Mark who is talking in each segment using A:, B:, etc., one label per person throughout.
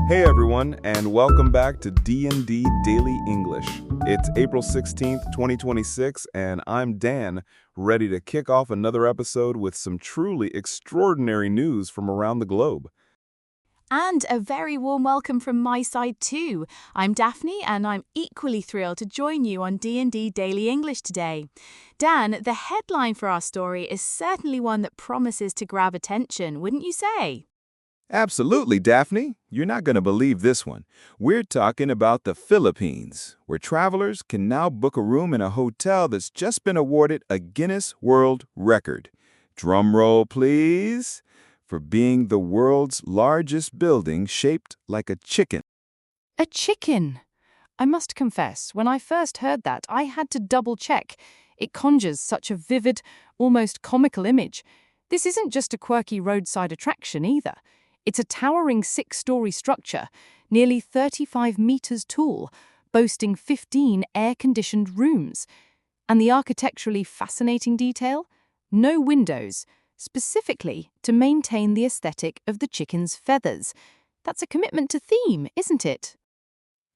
A: Hey everyone, and welcome back to D&D Daily English. It's April 16th, 2026, and I'm Dan, ready to kick off another episode with some truly extraordinary news from around the globe.
B: And a very warm welcome from my side too. I'm Daphne and I'm equally thrilled to join you on D&D Daily English today. Dan, the headline for our story is certainly one that promises to grab attention, wouldn't you say?
A: Absolutely, Daphne. You're not going to believe this one. We're talking about the Philippines, where travelers can now book a room in a hotel that's just been awarded a Guinness World Record. Drum roll, please. For being the world's largest building shaped like a chicken.
C: A chicken! I must confess, when I first heard that, I had to double-check. It conjures such a vivid, almost comical image. This isn't just a quirky roadside attraction either. It's a towering 6-story structure, nearly 35 meters tall, boasting 15 air-conditioned rooms. And the architecturally fascinating detail? No windows, specifically to maintain the aesthetic of the chicken's feathers. That's a commitment to theme, isn't it?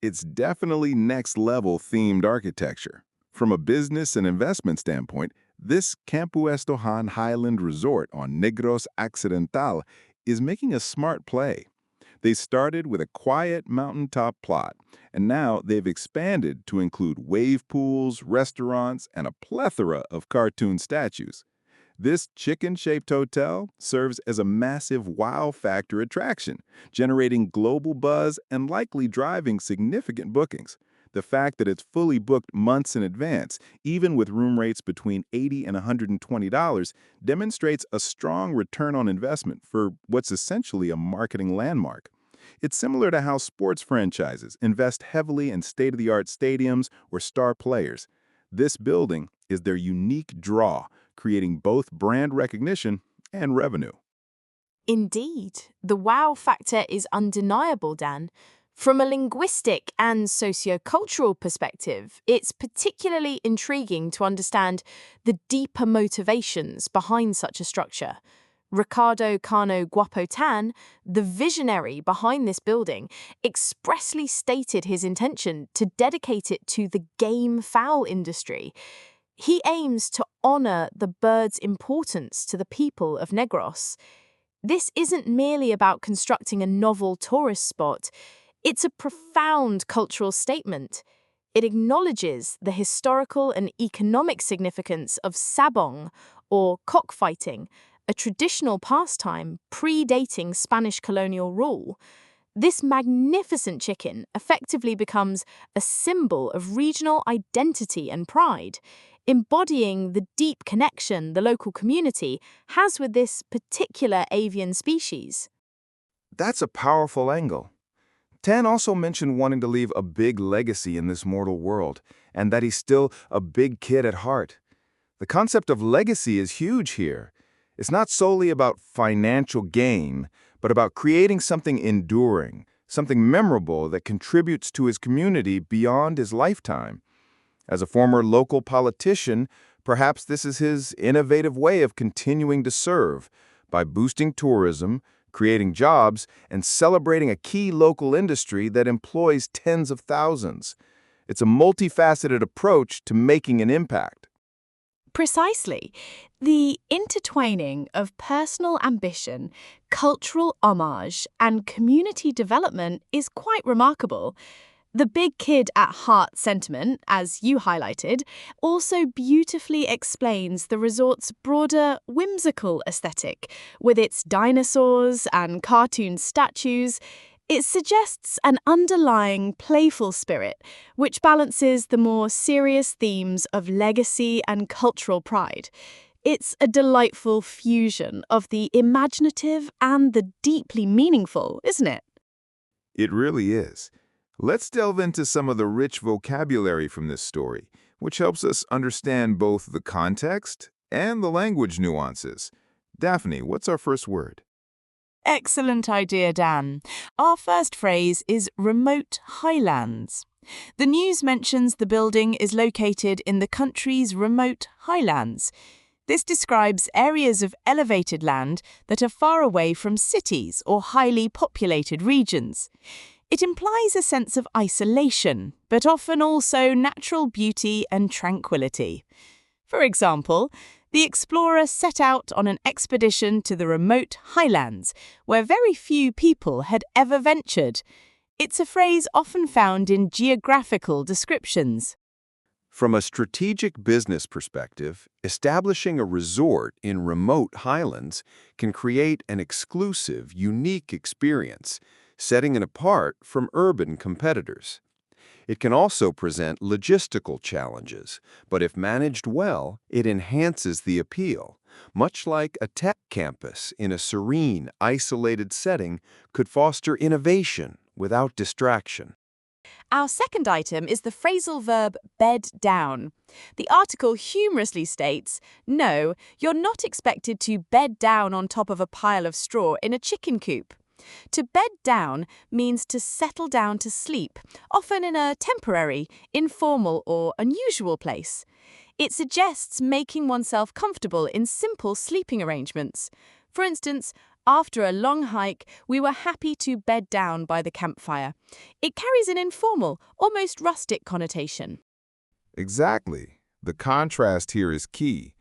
A: It's definitely next-level themed architecture. From a business and investment standpoint, this Campuestohan Highland Resort on Negros Occidental is making a smart play. They started with a quiet mountaintop plot, and now they've expanded to include wave pools, restaurants, and a plethora of cartoon statues. This chicken-shaped hotel serves as a massive wow factor attraction, generating global buzz and likely driving significant bookings. The fact that it's fully booked months in advance, even with room rates between $80 and $120, demonstrates a strong return on investment for what's essentially a marketing landmark. It's similar to how sports franchises invest heavily in state-of-the-art stadiums or star players. This building is their unique draw, creating both brand recognition and revenue.
B: Indeed, the wow factor is undeniable, Dan. From a linguistic and socio-cultural perspective, it's particularly intriguing to understand the deeper motivations behind such a structure. Ricardo Cano Guapotan, the visionary behind this building, expressly stated his intention to dedicate it to the game fowl industry. He aims to honor the bird's importance to the people of Negros. This isn't merely about constructing a novel tourist spot. It's a profound cultural statement. It acknowledges the historical and economic significance of sabong, or cockfighting, a traditional pastime predating Spanish colonial rule. This magnificent chicken effectively becomes a symbol of regional identity and pride, embodying the deep connection the local community has with this particular avian species.
A: That's a powerful angle. Tan also mentioned wanting to leave a big legacy in this mortal world, and that he's still a big kid at heart. The concept of legacy is huge here. It's not solely about financial gain, but about creating something enduring, something memorable that contributes to his community beyond his lifetime. As a former local politician, perhaps this is his innovative way of continuing to serve, by boosting tourism, creating jobs, and celebrating a key local industry that employs tens of thousands. It's a multifaceted approach to making an impact.
B: Precisely. The intertwining of personal ambition, cultural homage, and community development is quite remarkable. The big kid at heart sentiment, as you highlighted, also beautifully explains the resort's broader whimsical aesthetic. With its dinosaurs and cartoon statues, it suggests an underlying playful spirit, which balances the more serious themes of legacy and cultural pride. It's a delightful fusion of the imaginative and the deeply meaningful, isn't it?
A: It really is. Let's delve into some of the rich vocabulary from this story, which helps us understand both the context and the language nuances. Daphne, what's our first word?
C: Excellent idea, Dan. Our first phrase is remote highlands. The news mentions the building is located in the country's remote highlands.
B: This describes areas of elevated land that are far away from cities or highly populated regions. It implies a sense of isolation, but often also natural beauty and tranquility. For example, the explorer set out on an expedition to the remote highlands, where very few people had ever ventured. It's a phrase often found in geographical descriptions.
A: From a strategic business perspective, establishing a resort in remote highlands can create an exclusive, unique experience, setting it apart from urban competitors. It can also present logistical challenges, but if managed well, it enhances the appeal, much like a tech campus in a serene, isolated setting could foster innovation without distraction.
B: Our second item is the phrasal verb bed down. The article humorously states, "No, you're not expected to bed down on top of a pile of straw in a chicken coop." To bed down means to settle down to sleep, often in a temporary, informal, or unusual place. It suggests making oneself comfortable in simple sleeping arrangements. For instance, after a long hike, we were happy to bed down by the campfire. It carries an informal, almost rustic connotation.
A: Exactly. The contrast here is key.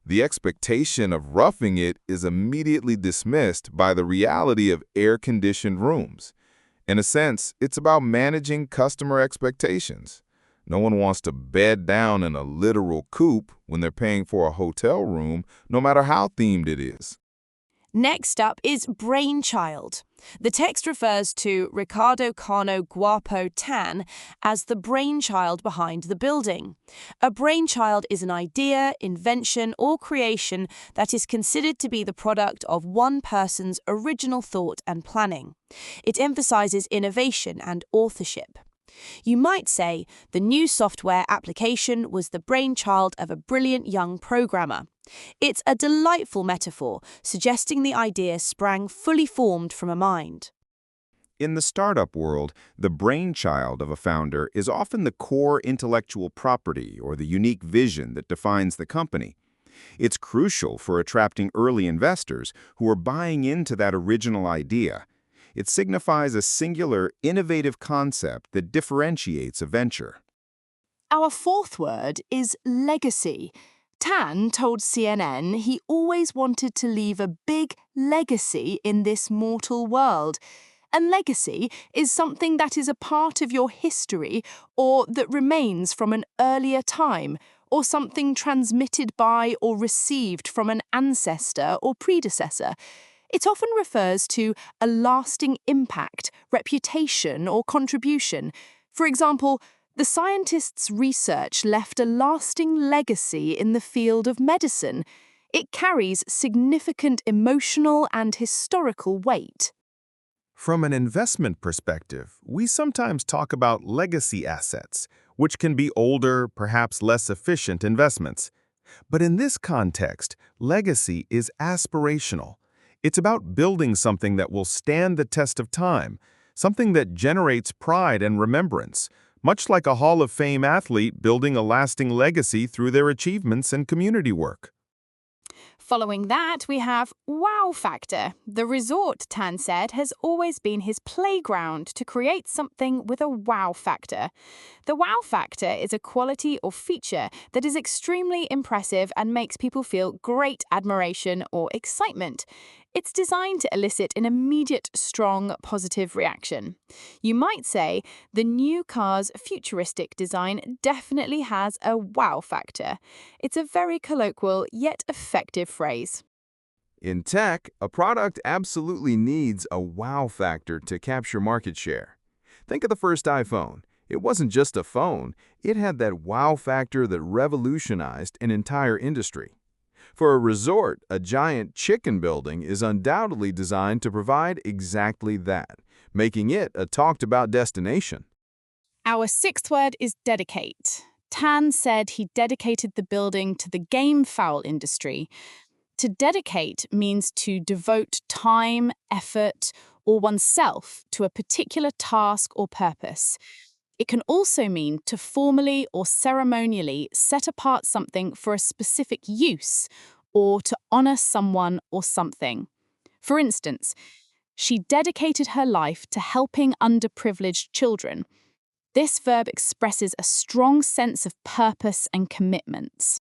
A: The expectation of roughing it is immediately dismissed by the reality of air-conditioned rooms. In a sense, it's about managing customer expectations. No one wants to bed down in a literal coop when they're paying for a hotel room, no matter how themed it is.
B: Next up is Brainchild. The text refers to Ricardo Cano Guapo Tan as the brainchild behind the building. A brainchild is an idea, invention, or creation that is considered to be the product of one person's original thought and planning. It emphasizes innovation and authorship. You might say the new software application was the brainchild of a brilliant young programmer. It's a delightful metaphor, suggesting the idea sprang fully formed from a mind.
A: In the startup world, the brainchild of a founder is often the core intellectual property or the unique vision that defines the company. It's crucial for attracting early investors who are buying into that original idea. It signifies a singular, innovative concept that differentiates a venture.
B: Our fourth word is legacy. Tan told CNN he always wanted to leave a big legacy in this mortal world. And legacy is something that is a part of your history or that remains from an earlier time, or something transmitted by or received from an ancestor or predecessor. It often refers to a lasting impact, reputation, or contribution. For example, the scientist's research left a lasting legacy in the field of medicine. It carries significant emotional and historical weight.
A: From an investment perspective, we sometimes talk about legacy assets, which can be older, perhaps less efficient investments. But in this context, legacy is aspirational. It's about building something that will stand the test of time, something that generates pride and remembrance, much like a Hall of Fame athlete building a lasting legacy through their achievements and community work.
B: Following that, we have wow factor. The resort, Tan said, has always been his playground to create something with a wow factor. The wow factor is a quality or feature that is extremely impressive and makes people feel great admiration or excitement. It's designed to elicit an immediate, strong, positive reaction. You might say the new car's futuristic design definitely has a wow factor. It's a very colloquial yet effective phrase.
A: In tech, a product absolutely needs a wow factor to capture market share. Think of the first iPhone. It wasn't just a phone, it had that wow factor that revolutionized an entire industry. For a resort, a giant chicken building is undoubtedly designed to provide exactly that, making it a talked-about destination.
B: Our sixth word is dedicate. Tan said he dedicated the building to the game fowl industry. To dedicate means to devote time, effort, or oneself to a particular task or purpose. It can also mean to formally or ceremonially set apart something for a specific use,
C: or to honor someone or something. For instance, she dedicated her life to helping underprivileged children. This verb expresses a strong sense of purpose and commitment.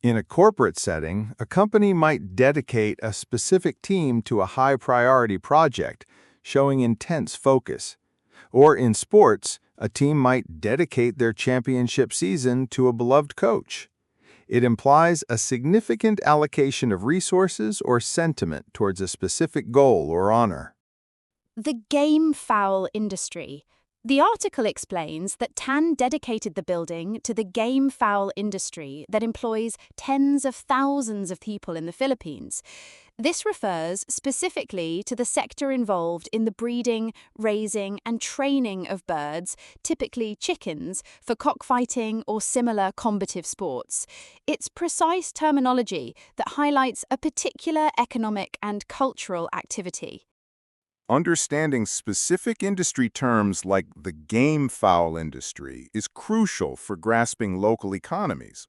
D: In a corporate setting, a company might dedicate a specific team to a high-priority project, showing intense focus. Or in sports, a team might dedicate their championship season to a beloved coach. It implies a significant allocation of resources or sentiment towards a specific goal or honor.
E: The game fowl industry. The article explains that Tan dedicated the building to the game fowl industry that employs tens of thousands of people in the Philippines. This refers specifically to the sector involved in the breeding, raising, and training of birds, typically chickens, for cockfighting or similar combative sports. It's precise terminology that highlights a particular economic and cultural activity.
A: Understanding specific industry terms like the game fowl industry is crucial for grasping local economies.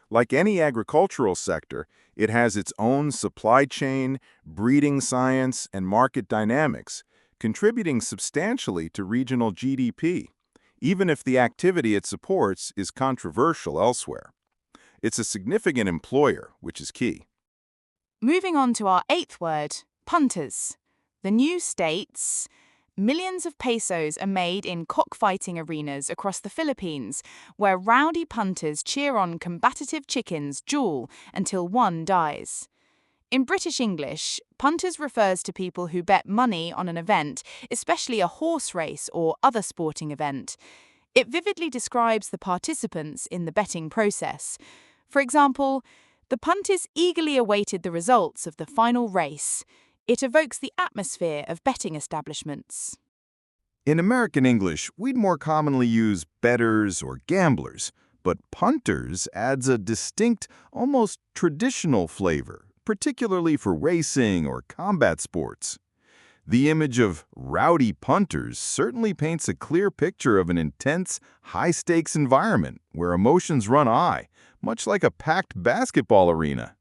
A: Like any agricultural sector, it has its own supply chain, breeding science, and market dynamics, contributing substantially to regional GDP, even if the activity it supports is controversial elsewhere. It's a significant employer, which is key.
B: Moving on to our 8th word, punters. The news states, millions of pesos are made in cockfighting arenas across the Philippines, where rowdy punters cheer on combative chickens duel until one dies. In British English, punters refers to people who bet money on an event, especially a horse race or other sporting event. It vividly describes the participants in the betting process. For example, the punters eagerly awaited the results of the final race. It evokes the atmosphere of betting establishments.
A: In American English, we'd more commonly use bettors or gamblers, but punters adds a distinct, almost traditional flavor, particularly for racing or combat sports. The image of rowdy punters certainly paints a clear picture of an intense, high-stakes environment where emotions run high, much like a packed basketball arena.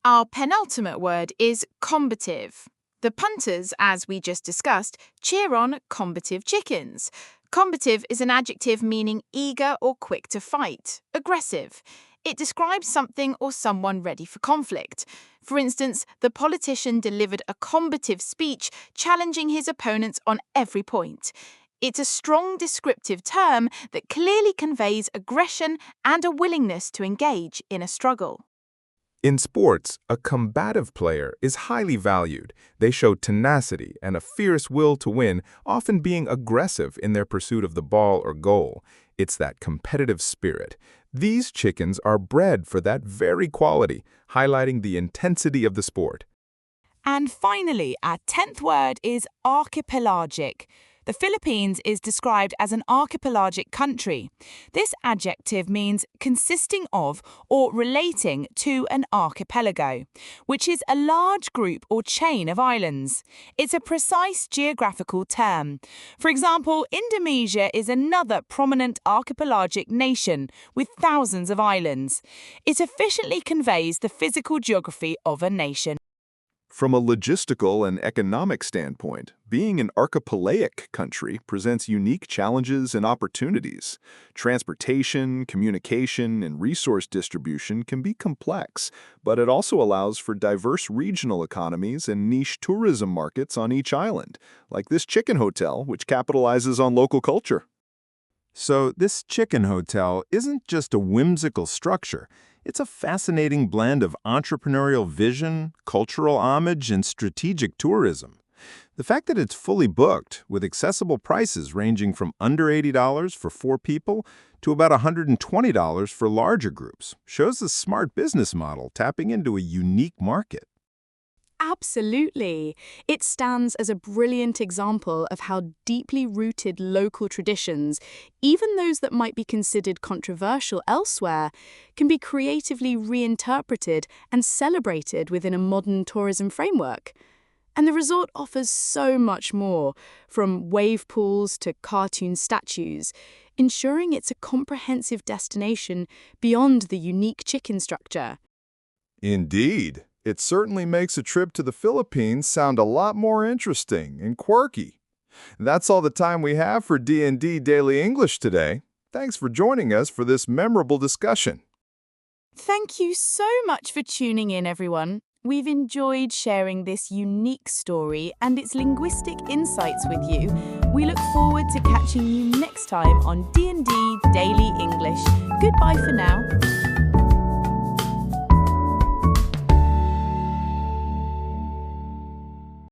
B: Our penultimate word is combative. The punters, as we just discussed, cheer on combative chickens. Combative is an adjective meaning eager or quick to fight, aggressive. It describes something or someone ready for conflict. For instance, the politician delivered a combative speech challenging his opponents on every point. It's a strong descriptive term that clearly conveys aggression and a willingness to engage in a struggle.
D: In sports, a combative player is highly valued. They show tenacity and a fierce will to win, often being aggressive in their pursuit of the ball or goal. It's that competitive spirit. These chickens are bred for that very quality, highlighting the intensity of the sport.
B: And finally, our 10th word is archipelagic. The Philippines is described as an archipelagic country. This adjective means consisting of or relating to an archipelago, which is a large group or chain of islands. It's a precise geographical term. For example, Indonesia is another prominent archipelagic nation with thousands of islands. It efficiently conveys the physical geography of a nation.
A: From a logistical and economic standpoint, being an archipelagic country presents unique challenges and opportunities. Transportation, communication, and resource distribution can be complex, but it also allows for diverse regional economies and niche tourism markets on each island, like this chicken hotel, which capitalizes on local culture.
D: So this chicken hotel isn't just a whimsical structure. It's a fascinating blend of entrepreneurial vision, cultural homage, and strategic tourism. The fact that it's fully booked, with accessible prices ranging from under $80 for 4 people to about $120 for larger groups, shows a smart business model tapping into a unique market.
C: Absolutely. It stands as a brilliant example of how deeply rooted local traditions, even those that might be considered controversial elsewhere, can be creatively reinterpreted and celebrated within a modern tourism framework. And the resort offers so much more, from wave pools to cartoon statues, ensuring it's a comprehensive destination beyond the unique chicken structure.
F: Indeed, it certainly makes a trip to the Philippines sound a lot more interesting and quirky. That's all the time we have for D&D Daily English today. Thanks for joining us for this memorable discussion.
B: Thank you so much for tuning in, everyone. We've enjoyed sharing this unique story and its linguistic insights with you. We look forward to catching you next time on D&D Daily English. Goodbye for now.